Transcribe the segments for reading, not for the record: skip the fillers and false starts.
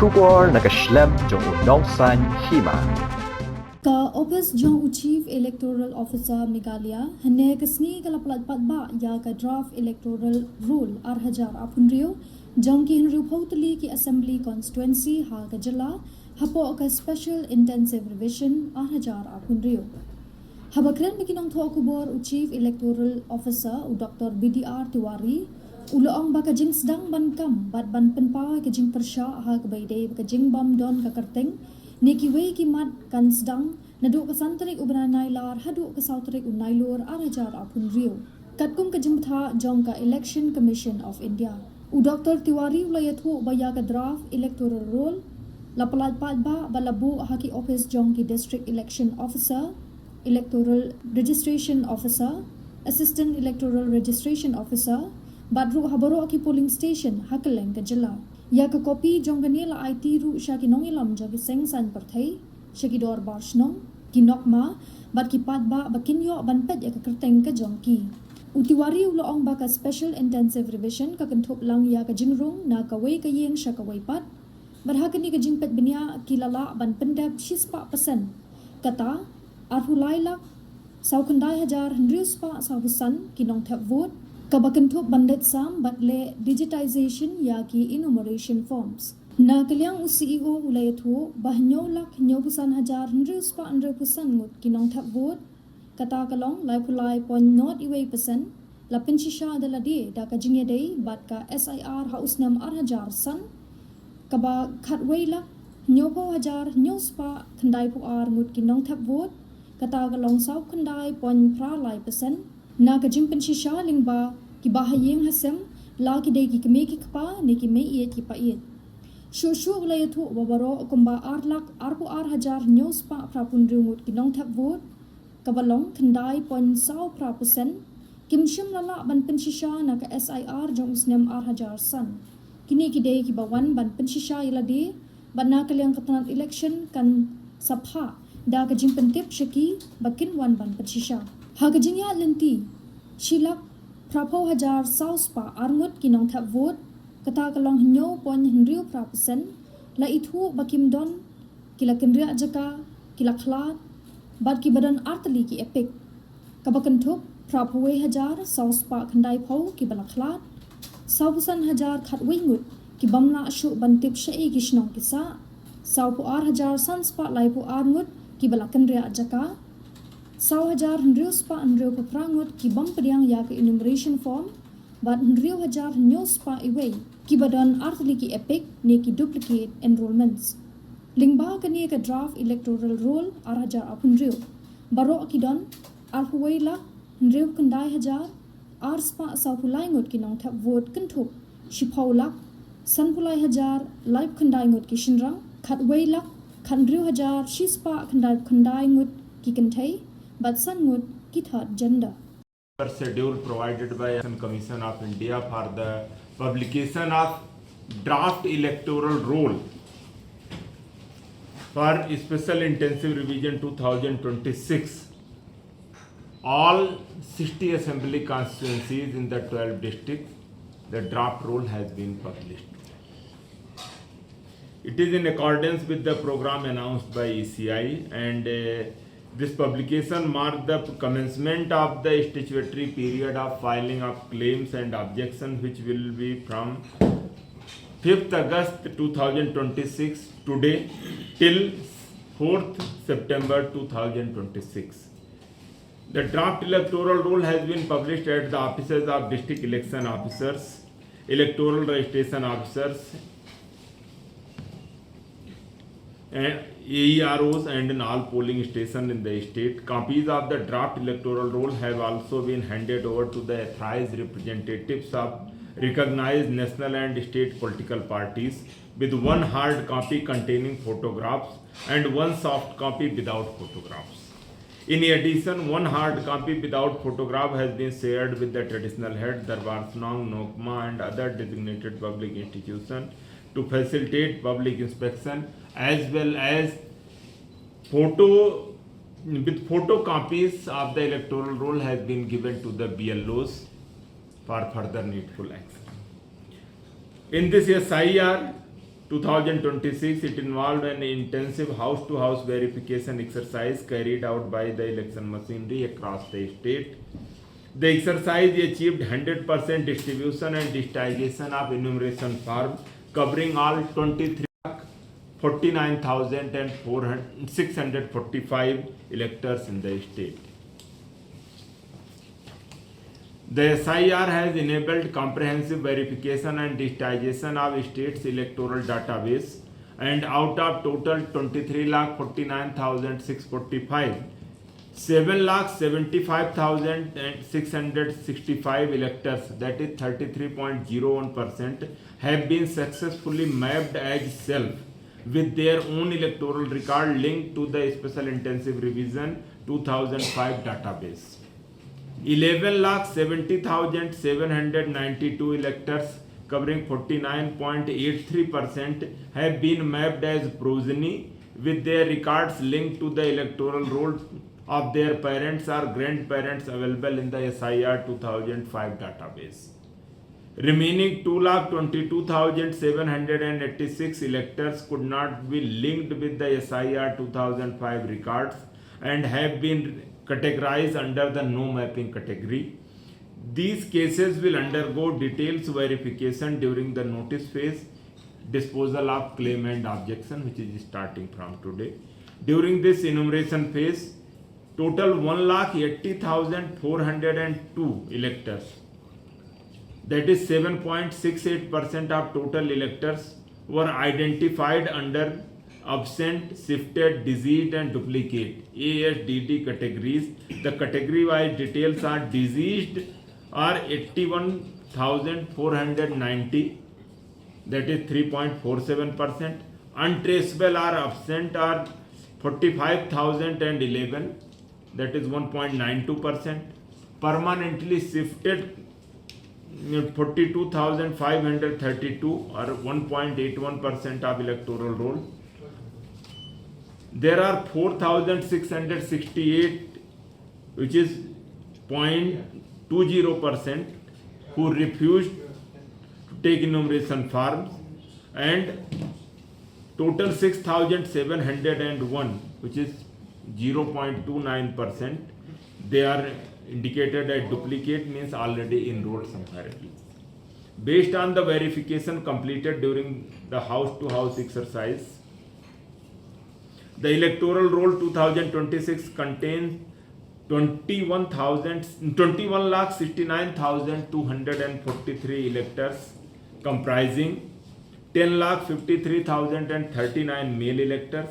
Shubor nakaslem jong unongsan Hima. Ka Office Jong Chief Electoral Officer Meghalaya hane kasni kalaplat Paidbah ya ka draft electoral rule arhajar apunrio jong ki henru photli ki assembly constituency ha ka jala hapo ka special intensive revision arhajar apunrio habakren bikinong tho kubor Chief Electoral Officer Dr. BDR Tiwari uloong baka jing sedang bankam bat ban penpa ke jing persya ha ke baide ka jing bam don ka kerteng Niki wei kimat kan sedang naduk ke santrik ubranai lar haduk ke sautrik unai lor arajar apun rio. Katkum ke jemputha jong ka Election Commission of India. Dr. Tiwari ulayathu baya ka draft electoral roll lapalat Paidbah balabu haki office jong ki district election officer, electoral registration officer, assistant electoral registration officer, badru habaro ki polling station hakeleng ke jela. Ya ke kopi jong ganila IT ru Shah ki nongilam jong ki seng san perthai Shah ki dor barshnong ki nokma bat ki Paidbah bakin yo ban pet ya ke kerteng ke jong ki utiwari uloong baka special intensive revision ka kentup lang ya ke jingrung na ka wei ka yeng Shah ka wei pat berhakani ke jingpet benia ki lala ban pendap 6% kata arhulai lak sau kendai hajar hendrius pa sau pesan ki nong tap vote Kabakentup bandit sam batle digitization ya ki enumeration forms. Na kaliang CEO ulayathu bahnyo lak nyo pusan hajar hendrius pa 100% ngut kinong tap vote kata kalong lai pulai pon not iway percent la pensisha dala de da ka jingye day bat ka SIR hausnam hajar san kaba khatway lak nyo po hajar nyo spa khandai pu ar ngut kinong tap vote kata kalong sau khandai pon pra lai percent na ka jing pensisha lingba ki bahayeng hasem la ki dei ki keme ki kpa ne ki mei ye ki pa ye shu ulayathu babaro kumba arlak arpu ar hajar news pa prapun rungut ki nong tap vote kabalong khandai pon sau %, kimshim lala ban pensisha na ka SIR jong usnem ar hajar san kini ki dei ki bawan ban pensisha ila de banna kalyang katanat election kan sapha da ka jing pentip shaki bakin wan ban pensisha ha ka jingya lenti shilak Prapo hajar saus pa arngut kinong tap vote kata kalong hinyo pon hendriu %, la ithu bakim don kila kendria jaka kila khlat bad ki badan artali ki epic kabakentup prapo hajar saus pa khandai phau ki bala khlat sausan hajar khatwei ngut ki bamla shu bantip shei ki shnong kisa saupu ar hajar sans pa lai pu arngut ki bala kendria jaka Sau hajar hendrius pa hendriu peprangut ki bam pediang ya ke enumeration form bat hendriu hajar news pa iway ki badan artli ki epic ne ki duplicate enrollments lingba kani ka draft electoral roll ar hajar apundriu baro ki don arhuway la hendriu kendai hajar ar spa sau pulai ngut ki nong tap vote kentup shipaulak san pulai hajar live kendai ngut ki shinrang khatway lak khandriu hajar shispa kendai ngut ki kentai but san ngut ki third gender. Schedule provided by Election Commission of India for the publication of draft electoral roll for special intensive revision 2026. All 60 assembly constituencies in the 12 districts, the draft roll has been published. It is in accordance with the program announced by ECI and this publication marked the commencement of the statutory period of filing of claims and objections which will be from 5th August 2026 today till 4th September 2026. The draft electoral roll has been published at the offices of district election officers, electoral registration officers, and AEROs and in all polling stations in the state. Copies of the draft electoral roll have also been handed over to the authorized representatives of recognized national and state political parties with one hard copy containing photographs and one soft copy without photographs. In addition, one hard copy without photograph has been shared with the traditional head, Darbar Sunang, Nokma and other designated public institutions to facilitate public inspection as well as photocopies of the electoral roll has been given to the BLOs for further needful action. In this SIR, 2026, it involved an intensive house-to-house verification exercise carried out by the election machinery across the state. The exercise achieved 100% distribution and digitization of enumeration form covering all 23,49,645 electors in the state. The SIR has enabled comprehensive verification and digitization of state's electoral database, and out of total 23,49,645, 7,75,665 electors, that is 33.01%, have been successfully mapped as self with their own electoral record linked to the Special Intensive Revision 2005 database. 11,70,792 electors covering 49.83% have been mapped as progeny with their records linked to the electoral roll of their parents or grandparents available in the SIR 2005 database. Remaining 2,22,786 electors could not be linked with the SIR 2005 records and have been categorized under the no mapping category. These cases will undergo detailed verification during the notice phase, disposal of claim and objection, which is starting from today. During this enumeration phase, total 1,80,402 electors, that is 7.68% of total electors, were identified under absent, shifted, deceased and duplicate ASDD categories. The category-wise details are: deceased are 81,490, that is 3.47%. Untraceable are absent are 45,011, that is 1.92%. Permanently shifted 42,532 or 1.81% of electoral roll. There are 4,668, which is 0.20%, who refused to take enumeration forms, and total 6,701, which is 0.29%, they are indicated as duplicate, means already enrolled somewhere. Based on the verification completed during the house-to-house exercise, the electoral roll 2026 contains 21,69,243 electors, comprising 10,53,039 male electors,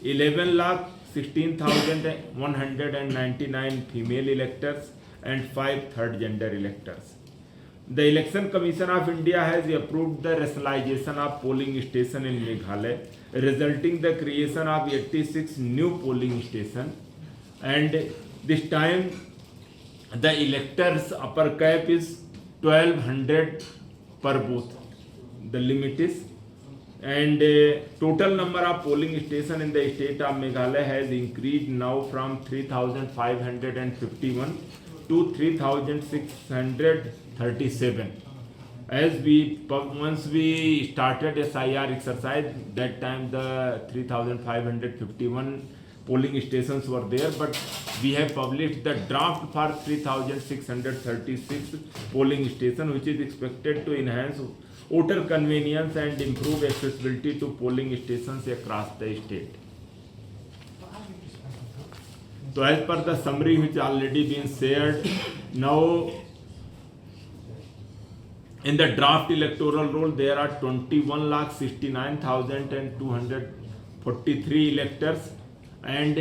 11,16,199 female electors, and 5 third gender electors. The Election Commission of India has approved the rationalization of polling station in Meghalaya, resulting the creation of 86 new polling stations, and this time the electors upper cap is 1200 per booth, the limit is, and total number of polling stations in the state of Meghalaya has increased now from 3,551 to 3,637. As once we started SIR exercise, that time the 3,551 polling stations were there, but we have published the draft for 3,636 polling stations, which is expected to enhance voter convenience and improve accessibility to polling stations across the state. So as per the summary which already been shared, now in the draft electoral roll there are 21,69,243 electors, and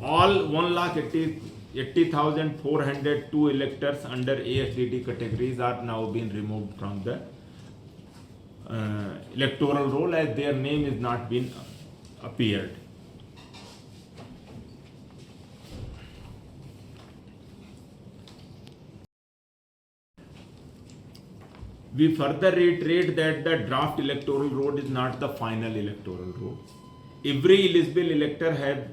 all 1,80,402 electors under ASDD categories are now being removed from the electoral roll, as their name is not been appeared. We further reiterate that the draft electoral roll is not the final electoral roll. Every eligible elector has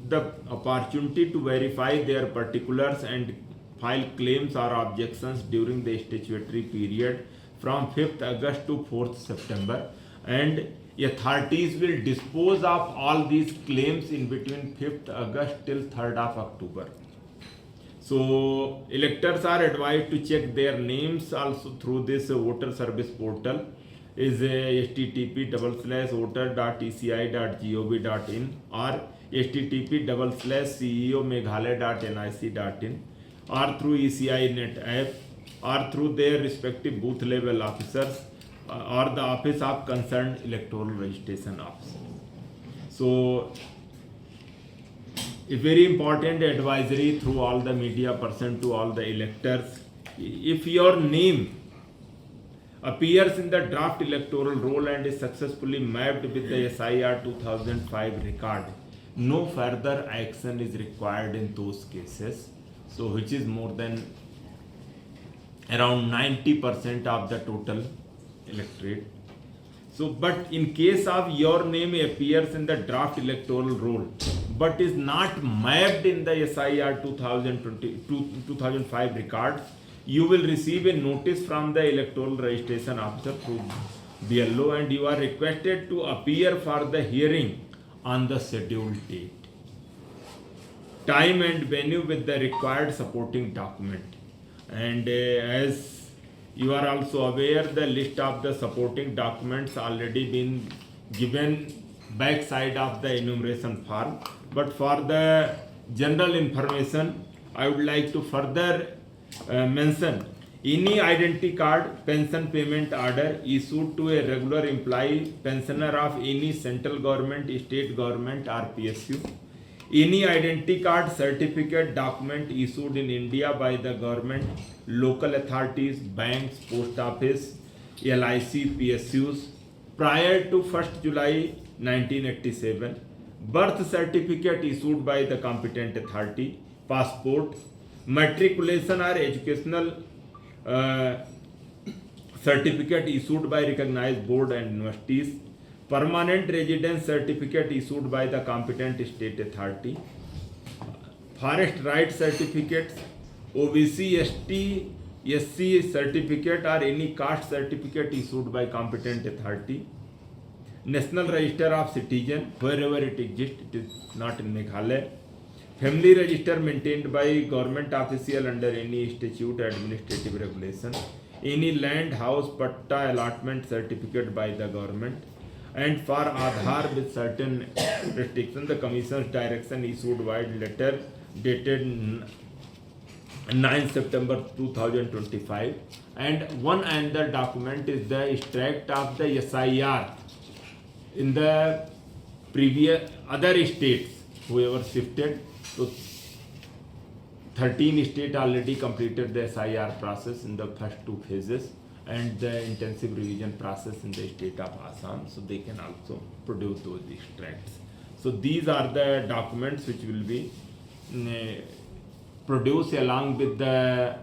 the opportunity to verify their particulars and file claims or objections during the statutory period from 5th August to 4th September. and authorities will dispose of all these claims in between 5th August till 3rd of October. So electors are advised to check their names also through this voter service portal is http://voter.eci.gov.in or http://ceomeghalaya.nic.in or through ECI Net app or through their respective booth level officers or the office of concerned electoral registration officer. So a very important advisory through all the media person to all the electors: if your name appears in the draft electoral roll and is successfully mapped with the SIR 2005 record, no further action is required in those cases. So which is more than around 90% of the total electorate. So but in case of your name appears in the draft electoral roll but is not mapped in the SIR 2005 records, you will receive a notice from the electoral registration officer through BLO and you are requested to appear for the hearing on the scheduled date, time and venue with the required supporting document. And as you are also aware, the list of the supporting documents already been given back side of the enumeration form. But for the general information, I would like to further mention any identity card, pension payment order issued to a regular employee, pensioner of any central government, state government or PSU, any identity card, certificate, document issued in India by the government, local authorities, banks, post office, LIC, PSUs prior to 1st July 1987, birth certificate issued by the competent authority, passport, matriculation or educational certificate issued by recognized board and universities, permanent residence certificate issued by the competent state authority, forest rights certificates, OBC, ST, SC certificate or any caste certificate issued by competent authority, National Register of Citizen wherever it exists, it is not in Meghalaya, family register maintained by government official under any statute, administrative regulation, any land, house, patta allotment certificate by the government, and for Aadhaar with certain restrictions, the Commission's direction issued wide letter dated 9 September 2025, and one another document is the extract of the SIR in the previous other states whoever shifted. So 13 states already completed the SIR process in the first 2 phases and the intensive revision process in the state of Assam, so they can also produce those extracts. So these are the documents which will be produced along with the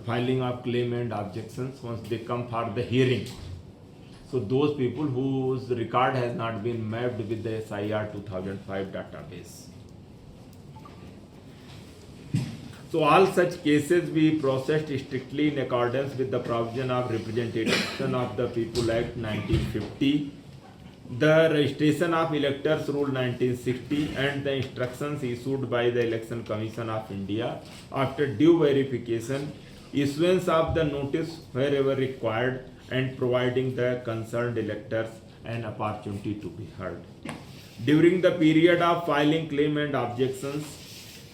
filing of claim and objections once they come for the hearing. So those people whose record has not been mapped with the SIR 2005 database. So all such cases be processed strictly in accordance with the provision of Representation of the People Act 1950, the Registration of Electors Rule 1960 and the instructions issued by the Election Commission of India after due verification, issuance of the notice wherever required and providing the concerned electors an opportunity to be heard. During the period of filing claim and objections,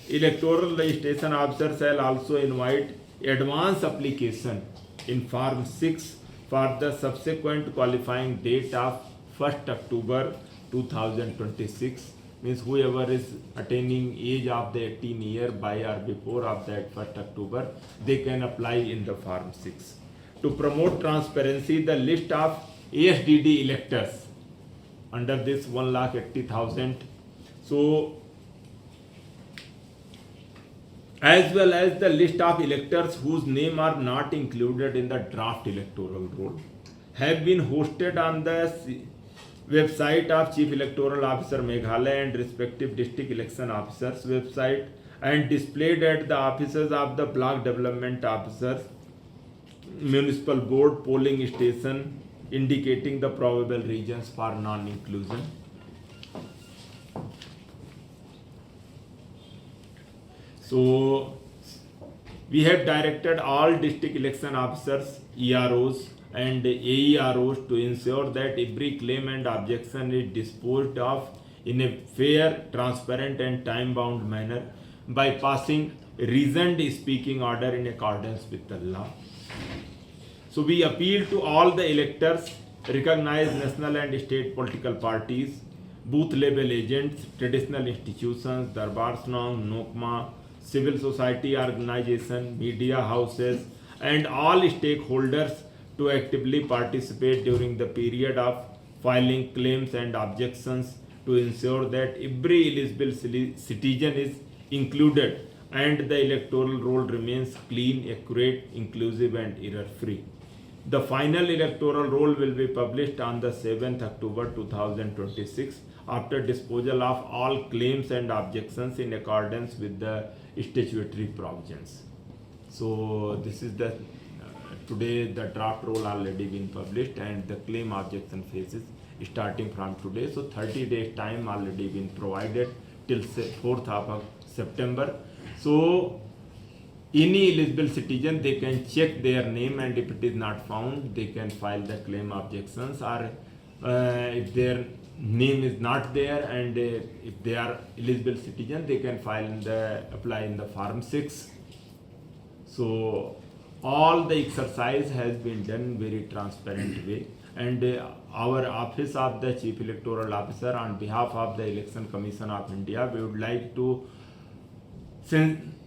electoral registration officer shall also invite advance application in Form 6 for the subsequent qualifying date of 1st October 2026, means whoever is attaining age of the 18 year by or before of that 1st October, they can apply in the Form 6. To promote transparency, the list of ASDD electors under this 1,80,000, so as well as the list of electors whose name are not included in the draft electoral roll have been hosted on the website of Chief Electoral Officer Meghalaya and respective district election officers website and displayed at the offices of the block development officers, municipal board, polling station, indicating the probable reasons for non-inclusion. So we have directed all district election officers, EROs and AEROs to ensure that every claim and objection is disposed of in a fair, transparent and time-bound manner by passing reasoned speaking order in accordance with the law. So we appeal to all the electors, recognized national and state political parties, booth level agents, traditional institutions, Darbar Snong, Nokma, civil society organization, media houses and all stakeholders to actively participate during the period of filing claims and objections to ensure that every eligible citizen is included and the electoral roll remains clean, accurate, inclusive and error-free. The final electoral roll will be published on the 7th October 2026 after disposal of all claims and objections in accordance with the statutory provisions. So this is the today the draft roll already been published and the claim objection phases starting from today. So 30 days time already been provided till 4th of September. So any eligible citizen, they can check their name and if it is not found, they can file the claim objections, or if their name is not there and if they are eligible citizen, they can apply in the form 6. So all the exercise has been done very transparent way, and our office of the Chief Electoral Officer on behalf of the Election Commission of India, we would like to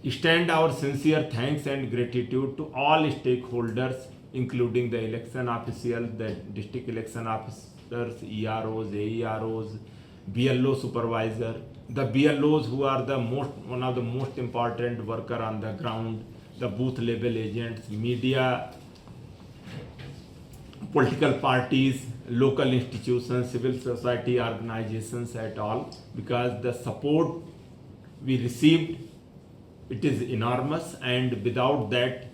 extend our sincere thanks and gratitude to all stakeholders, including the election officials, the district election officers, EROs, AEROs, BLO supervisor, the BLOs who are one of the most important worker on the ground, the booth level agents, media, political parties, local institutions, civil society organizations at all, because the support we received, it is enormous, and without that,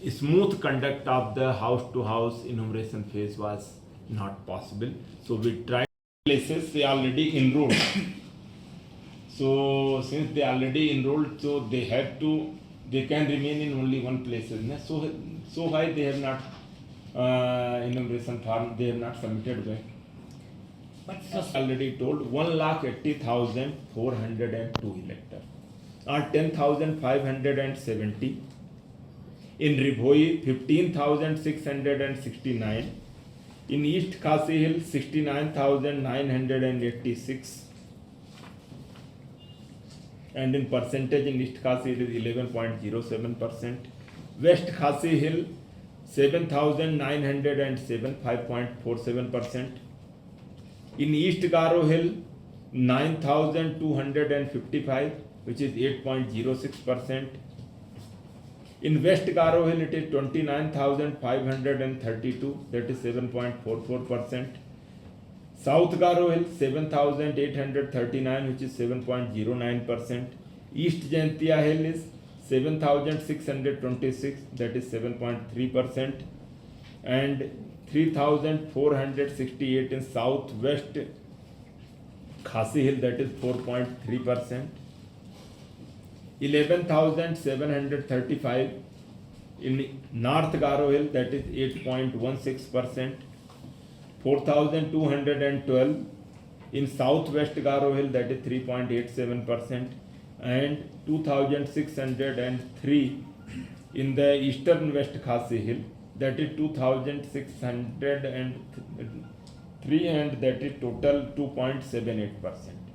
smooth conduct of the house-to-house enumeration phase was not possible. So we tried places they already enrolled. So since they already enrolled, so they can remain in only one place. So why they have not enumeration form, they have not submitted back. But already told 1,80,402 electors. Are 10,570. In Ribhoi, 15,669. In East Khasi Hill, 69,986. And in percentage in East Khasi Hill is 11.07%. West Khasi Hill, 7,907, 5.47%. In East Garo Hill, 9,255, which is 8.06%. In West Garo Hill, it is 29,532, that is 7.44%. South Garo Hill, 7,839, which is 7.09%. East Jaintia Hill is 7,626, that is 7.3%. And 3,468 in Southwest Khasi Hill, that is 4.3%. 11,735 in North Garo Hill, that is 8.16%. 4,212 in Southwest Garo Hill, that is 3.87%. And 2,603 in the Eastern West Khasi Hill, that is 2,603, and that is total 2.78%.